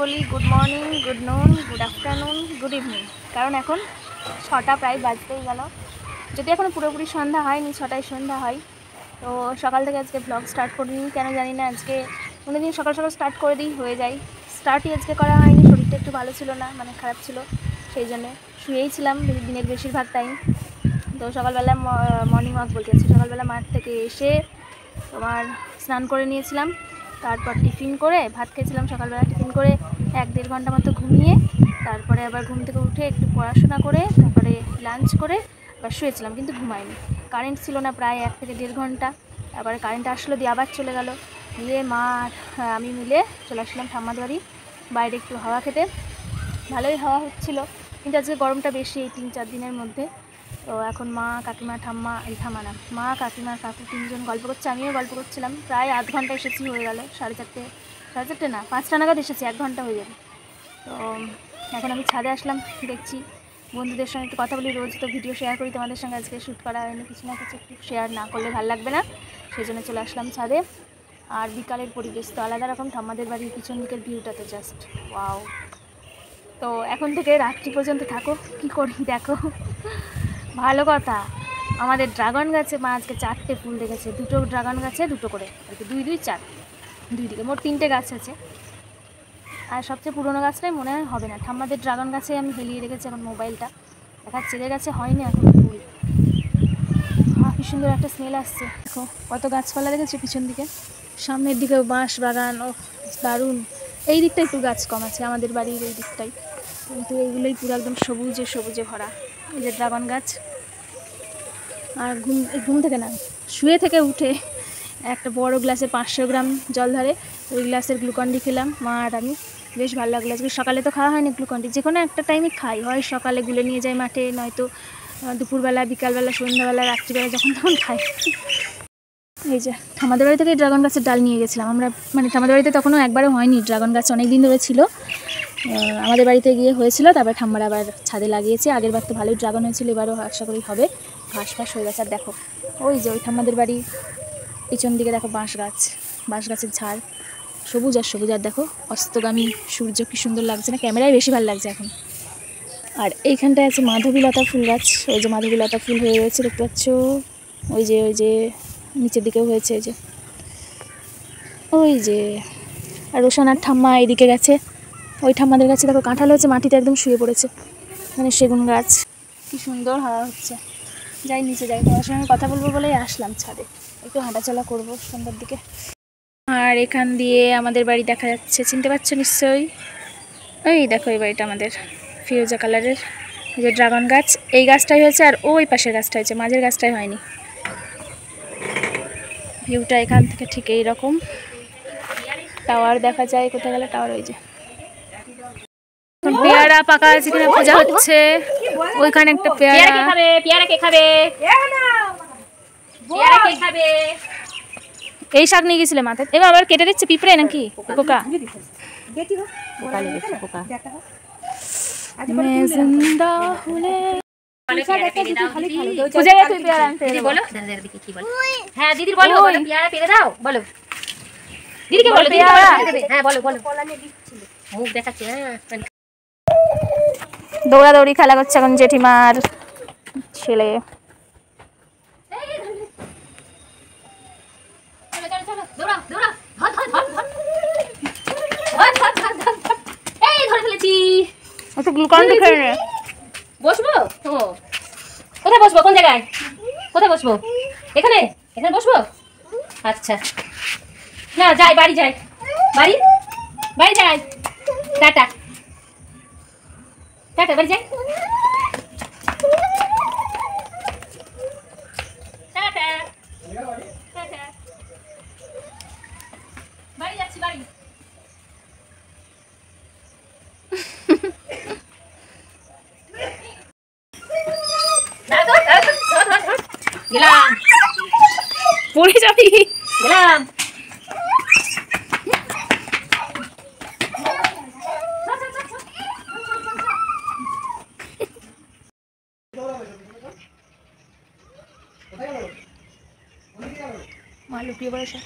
বলি good morning, good নুন, good afternoon, good evening, কারণ এখন 6টা প্রায় বাজতেই গেল। যদি এখনও পুরোপুরি সন্ধ্যা হয়নি, 6টায় সন্ধ্যা হয়। তো সকাল থেকে আজকে ব্লগ স্টার্ট করিনি, কেন জানি না। আজকে অন্যদিন সকাল সকাল স্টার্ট করে দিই, হয়ে যায়। স্টার্টই আজকে করা হয়নি, শরীরটা একটু ভালো ছিল না, মানে খারাপ ছিল, সেই জন্যে শুয়েই ছিলাম দিনের বেশিরভাগ টাইম। তো সকালবেলা মর্নিং ওয়াক বলতে যাচ্ছি, সকালবেলা মাঠ থেকে এসে তোমার স্নান করে নিয়েছিলাম, তারপর টিফিন করে ভাত খেয়েছিলাম। সকালবেলা টিফিন করে 1-1.5 ঘন্টা মতো ঘুমিয়ে তারপরে আবার ঘুম থেকে উঠে একটু পড়াশোনা করে তারপরে লাঞ্চ করে আবার শুয়েছিলাম, কিন্তু ঘুমাইনি। কারেন্ট ছিল না প্রায় 1 থেকে 1.5 ঘন্টা। তারপরে কারেন্ট আসলো, দিয়ে আবার চলে গেল। দিয়ে মা আর আমি মিলে চলে আসলাম ঠাম্মার বাড়ি, বাইরে একটু হাওয়া খেতে। ভালোই হাওয়া হচ্ছিলো, কিন্তু আজকে গরমটা বেশি এই 3-4 দিনের মধ্যে। তো এখন মা, কাকিমা, ঠাম্মা না, মা, কাকিমা, কাকু 3জন গল্প করছে, আমিও গল্প করছিলাম। প্রায় আধ ঘন্টা এসেছি, হয়ে গেল 4:30 না 5টা নাগাদ এসেছি, 1 ঘন্টা হয়ে যাবে। তো এখন আমি ছাদে আসলাম, দেখছি বন্ধুদের সঙ্গে একটু কথা বলি। রোজ তো ভিডিও শেয়ার করি তোমাদের সঙ্গে, আজকে শ্যুট করা হয়নি, কিছু না কিছু একটু শেয়ার না করলে ভালো লাগবে না, সেই জন্য চলে আসলাম ছাদে। আর বিকালের পরিবেশ তো আলাদা রকম, ঠাম্মাদের বাড়ির পিছন দিকের ভিউটা তো জাস্ট ওয়াও। তো এখন থেকে রাত্রি পর্যন্ত থাকো, কি করি দেখো। ভালো কথা, আমাদের ড্রাগন গাছে মা আজকে 4টে ফুল দেখেছে। 2টো ড্রাগন গাছে 2টো করে, আর কি 2-2 4, 2 দিকে মোট 3টে গাছ আছে। আর সবচেয়ে পুরোনো গাছটাই মনে হয় হবে না, ঠাম্মাদের ড্রাগন গাছে আমি হেলিয়ে রেখেছি এখন মোবাইলটা, দেখা ছেড়ে গেছে, হয়নি এখন ফুল। কি সুন্দর একটা স্মেল আসছে, দেখো কত গাছপালা দেখেছো পিছন দিকে। সামনের দিকেও বাঁশ বাগান, ও দারুণ। এই দিকটা একটু গাছ কম আছে আমাদের বাড়ির এই দিকটাই, কিন্তু এইগুলোই পুরো একদম সবুজে সবুজে ভরা। এই যে ড্রাগন গাছ। আর ঘুম থেকে না, শুয়ে থেকে উঠে একটা বড় গ্লাসে 500 গ্রাম জল ধরে ওই গ্লাসের গ্লুকন্ডি খেলাম মা আর আমি, বেশ ভালো লাগলো। আজকে সকালে তো খাওয়া হয়নি গ্লুকন্ডি, যে কোনো একটা টাইমে খাই, হয় সকালে গুলে নিয়ে যাই মাঠে, নয়তো দুপুরবেলা, বিকালবেলা, সন্ধ্যাবেলা, রাত্রিবেলা, যখন তখন খাই। এই যে আমাদের বাড়ি থেকে ড্রাগন গাছের ডাল নিয়ে গেছিলাম আমরা, মানে আমাদের বাড়িতে তখনও একবারও হয়নি ড্রাগন গাছ, অনেক দিন ধরে ছিল। আমাদের বাড়িতে গিয়ে হয়েছিল, তারপর ঠাম্মার আবার ছাদে লাগিয়েছে। আগের বার তো ভালোই ড্রাগন হয়েছিল, এবারও আশা করি হবে। ঘাস ফাঁস হয়ে গেছে। আর দেখো ওই যে ওই ঠাম্মাদের বাড়ি পিছন দিকে দেখো বাঁশ গাছের ঝাড়, সবুজ আর সবুজ। আর দেখো অস্তগামী সূর্য কি সুন্দর লাগছে না, ক্যামেরায় বেশি ভালো লাগছে এখন। আর এইখানটায় আছে মাধবীলতা ফুল গাছ, ওই যে মাধবীলতা ফুল হয়ে রয়েছে দেখতে পাচ্ছ, ওই যে নিচের দিকেও হয়েছে, ওই যে। আর রোশানার ঠাম্মা এইদিকে গেছে, ওই ঠাম্মাদের গাছে দেখো কাঁঠাল হয়েছে, মাটিতে একদম শুয়ে পড়েছে, মানে সেগুন গাছ। কি সুন্দর হাওয়া হচ্ছে, যাই নিচে যাই, তোমার সঙ্গে কথা বলবো বলেই আসলাম ছাদে, একটু হাঁটাচলা করবো সন্ধ্যার দিকে। আর এখান দিয়ে আমাদের বাড়ি দেখা যাচ্ছে, চিনতে পারছো নিশ্চয়ই, ওই দেখো এই বাড়িটা আমাদের, ফিরোজা কালারের। এই যে ড্রাগন গাছ, এই গাছটাই হয়েছে, আর ওই পাশের গাছটা হয়েছে, মাঝের গাছটাই হয়নি। ভিউটা এখান থেকে ঠিক এইরকম। টাওয়ার দেখা যায়, কোথায় গেলে টাওয়ার, ওই যে পেয়ারা পাকা আছে কিনা পূজা হচ্ছে, ওইখানে একটা পেয়ারা খাবে, পেয়ারা কে খাবে, পেয়ারা কে খাবে। এই শাক নিয়ে গেছিলে মাথায়, এবার আবার কেটে দিচ্ছে পিঁপড়ে নাকি পোকা। হ্যাঁ দিদির বলো, পেয়ারা পেরে দাও, বলো দিদিকে বলো, হ্যাঁ বলো বলো, মুখ দেখাচ্ছে। হ্যাঁ দৌড়াদৌড়ি খেলা করছে এখন জেঠিমার ছেলে। বসবো, কোথায় বসবো, কোন জায়গায়, কোথায় বসবো, এখানে, এখানে বসবো। আচ্ছা না যাই, বাড়ি যাই, বাড়ি যাই, টাটা টাটা, বাড়ি যাই, টাটা টাটা, বাড়ি যাচ্ছি, বাড়ি। গেলাম, পড়ে যাবি, গেলাম। মা লুকিয়ে পড়েছে।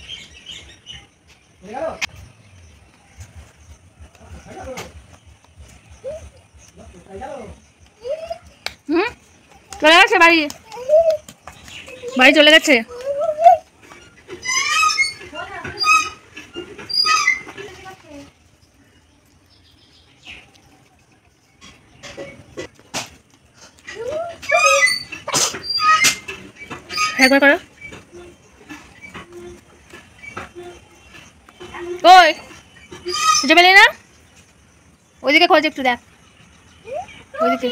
চলে গেছে বাড়ি, বাড়ি চলে গেছে। একবার করো। ওই খুঁজে পেলি না? ওইদিকে খোঁজ একটু, দেখ ওইদিকে।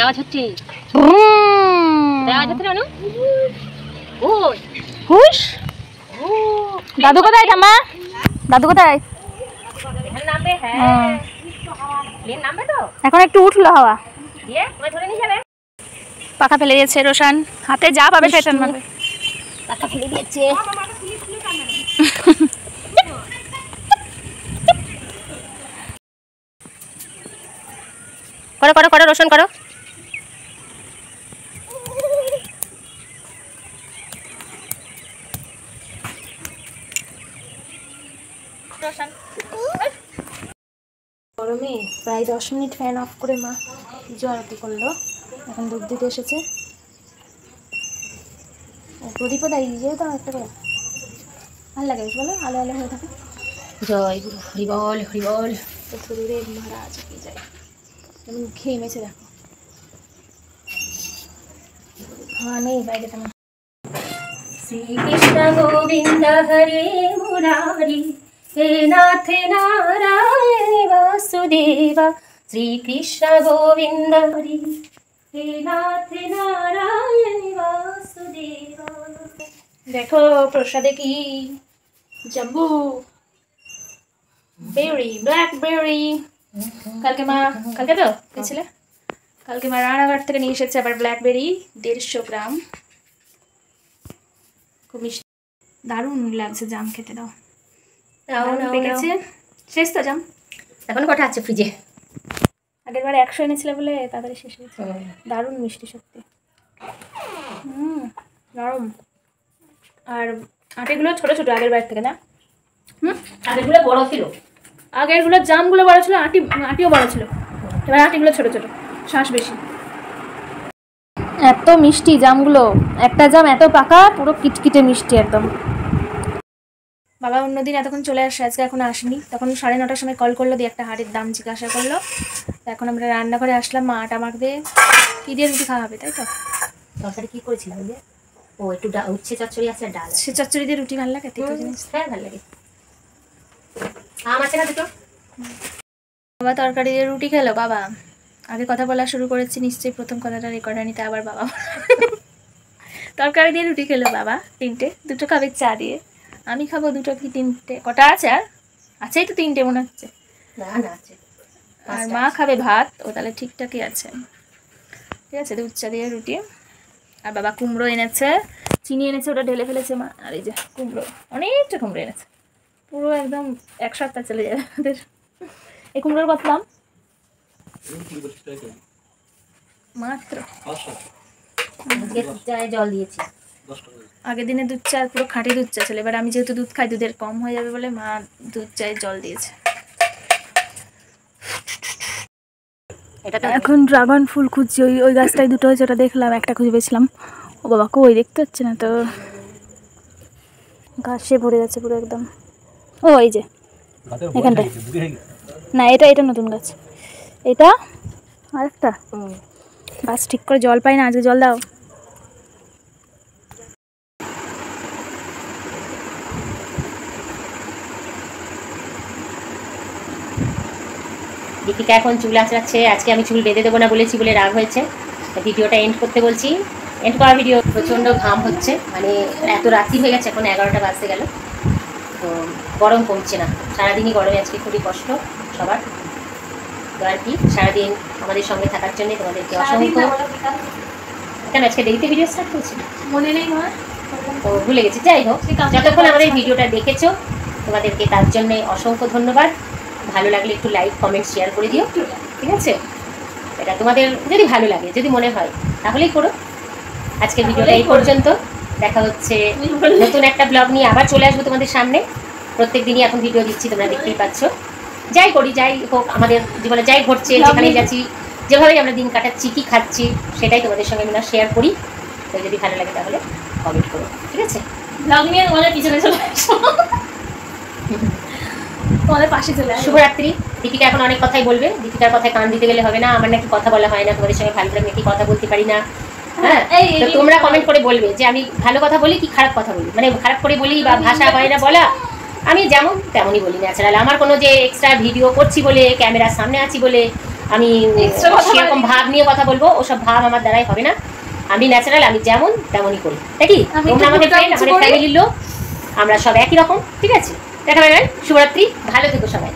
আওয়াজ হচ্ছে, আওয়াজ হচ্ছে না? ওই হুশ, দাদু কোথায়? ঠাম্মা দাদু কোথায়? এখানে নামবে। হ্যাঁ প্লেন নামবে তো। এখন একটু উঠলো হাওয়া, দিয়ে তোমায় ধরে নিয়ে যাবে। পাখা ফেলে দিয়েছে রোশান, হাতে যা পাবে সেটা মারবে। পাখা ফেলে দিয়েছে। করো করো করো রোশন করো। গরমে প্রায় 10 মিনিট ফ্যান অফ করে মা পুজো আরতি করলো। এখন দুধ দিতে এসেছে। প্রদীপও দেয়, যেহেতু একটা করে ভালো লাগে বেশ, বলো আলো আলো হয়ে থাকে। জয় গুরু হরিবল হরিবল। দূরে মহারাজ কি যায়, যেমন খেয়ে মেছে দেখো, হাওয়া নেই বাইরে তেমন। শ্রীকৃষ্ণ গোবিন্দ হরে মুরারি, হে নাথ নারায়ণ বাসুদেবা। শ্রীকৃষ্ণ গোবিন্দ হরি, হে নাথ নারায়ণ বাসুদেবা। দেখো প্রসাদে কি, জাম্বু বেরি, ব্ল্যাকবেরি। কালকে তো গেছিলে, কালকে মা রানাঘাট থেকে নিয়ে এসেছে আবার ব্ল্যাকবেরি 150 গ্রাম। খুব মিষ্টি, দারুণ লাগছে জাম খেতে। দাও পেকেছে, শেষ তো জাম? এখন কটা আছে ফ্রিজে? আগের বার 100 এনেছিল বলে তাড়াতাড়ি শেষ হয়েছে। দারুণ মিষ্টি সত্যি, নরম। আর আটিগুলো ছোট ছোট আগের বার থেকে, না? আগেরগুলো বড় ছিল, আগেরগুলো জামগুলো বড় ছিল, আটিও বড় ছিল, এবার আটিগুলো ছোট ছোট, শ্বাস বেশি। এত মিষ্টি জামগুলো, একটা জাম এত পাকা, পুরো কিটকিটে মিষ্টি একদম। বাবা অন্যদিন এতক্ষণ চলে আসে, আজকে এখন আসেনি। তখন 9:30টার সময় কল করলো, দিয়ে একটা হাড়ির দাম জিজ্ঞাসা করলো। এখন আমরা রান্নাঘরে আসলাম, মা আটা মাখবে, কি দিয়ে রুটি খাওয়া হবে, তাই তো? তরকারি কি করেছিলাম? ও একটু উচ্ছে চচ্চড়ি আছে, ডাল। সে চচ্চড়ি দিয়ে রুটি ভালো লাগে, তেতো জিনিস। হ্যাঁ ভালো লাগে। আম আছে না দুটো? বাবা তরকারি দিয়ে রুটি খেলো। বাবা আগে কথা বলা শুরু করেছি, নিশ্চয়ই প্রথম কথাটা রেকর্ড নিতে আবার বাবা তরকারি দিয়ে রুটি খেলো বাবা 3টে, 2টো খাবে চা দিয়ে, আমি খাবো 2টো কি 3টে, কটা আছে? আর আছেই তো 3টে মনে হচ্ছে। না না আছে। আর মা খাবে ভাত, ও তাহলে ঠিকঠাকই আছে। ঠিক আছে, দুধ চা দিয়ে রুটি। আর বাবা কুমড়ো এনেছে, চিনি এনেছে, ওটা ঢেলে ফেলেছে মা। আর এই যে কুমড়ো, অনেকটা কুমড়ো এনেছে, পুরো একদম 1 সপ্তাহ চলে যাবে আমাদের। এই কুমড়োর কত দাম? মাত্র জল দিয়েছি। আগের দিনে দুধ চা পুরো খাঁটি দুধ চা ছিল, এবার আমি যেহেতু দুধ খাই, দুধের কম হয়ে যাবে বলে মা দুধ চায়ে জল দিয়েছে। এটা এখন ড্রাগন ফুল খুঁজছি, ওই গাছটায় 2টো হয়েছে, ওটা দেখলাম, একটা খুঁজে পেয়েছিলাম। ও বাবা কই দেখতে হচ্ছে না তো, ঘাসে ভরে যাচ্ছে পুরো একদম। ও এই যে এখানটায়, না এটা নতুন গাছ, এটা আরেকটা গাছ। ঠিক করে জল পাই না, আজকে জল দাও। দীপিকা এখন চুল আঁচড়াচ্ছে। আজকে আমি চুল বেঁধে দেবো না বলেছি বলে রাগ হয়েছে। ভিডিওটা এন্ড করতে বলছি, এন্ড করা ভিডিও। প্রচণ্ড ঘাম হচ্ছে, মানে এত রাত্রি হয়ে গেছে, এখন 11টা বাজতে গেল। তো গরম কমছে না, সারাদিনই গরমে আজকে খুবই কষ্ট সবার। তো আর কি, সারাদিন আমাদের সঙ্গে থাকার জন্য তোমাদেরকে অসংখ্য। কেন আজকে দেরিতে ভিডিও স্টার্ট করছি? মনে নেই মা, তো ভুলে গেছি। যাই হোক, যতক্ষণ আমাদের ভিডিওটা দেখেছো তোমাদেরকে তার জন্য অসংখ্য ধন্যবাদ। ভালো লাগলে একটু লাইক কমেন্ট শেয়ার করে দিও, ঠিক আছে? এটা তোমাদের যদি ভালো লাগে, যদি মনে হয় তাহলেই করো। আজকের ভিডিওটা এই পর্যন্ত। দেখা হচ্ছে নতুন একটা ব্লগ নিয়ে, আবার চলে আসবো তোমাদের সামনে। প্রত্যেক দিনই এখন ভিডিও দিচ্ছি, তোমরা দেখতেই পাচ্ছ। যাই করি, যাই হোক, আমাদের জীবনে যাই ঘটছে, যেখানেই যাচ্ছি, যেভাবেই আমরা দিন কাটাচ্ছি, কী খাচ্ছি, সেটাই তোমাদের সঙ্গে আমরা শেয়ার করি। তো যদি ভালো লাগে তাহলে কমেন্ট করো, ঠিক আছে? ব্লগ নিয়ে তোমাদের পিছনে চলে আসো, তোমাদের পাশে চলে আসো। শুভরাত্রি। দীপিকা এখন অনেক কথাই বলবে, দীপিকার কথায় কান দিতে গেলে হবে না। আমার নাকি কথা বলা হয় না, তোমাদের সঙ্গে ভালো করে নাকি কথা বলতে পারি না। হ্যাঁ, তো তোমরা কমেন্ট করে বলবে যে আমি ভালো কথা বলি কি খারাপ কথা বলি, মানে খারাপ করে বলি বা ভাষা হয় না বলা। আমি যেমন তেমনই বলি, ন্যাচারাল। আমার কোনো যে এক্সট্রা ভিডিও করছি বলে, ক্যামেরার সামনে আছি বলে আমি সেরকম ভাব নিয়ে কথা বলবো, ওসব ভাব আমার দ্বারাই হবে না। আমি ন্যাচারাল, আমি যেমন তেমনই করি, নাকি? তোমরা আমাদের ফ্রেন্ড, আমাদের ফ্যামিলির লোক, আমরা সব একই রকম, ঠিক আছে? দেখা হবে। শুভরাত্রি, ভালো থেকো সবাই।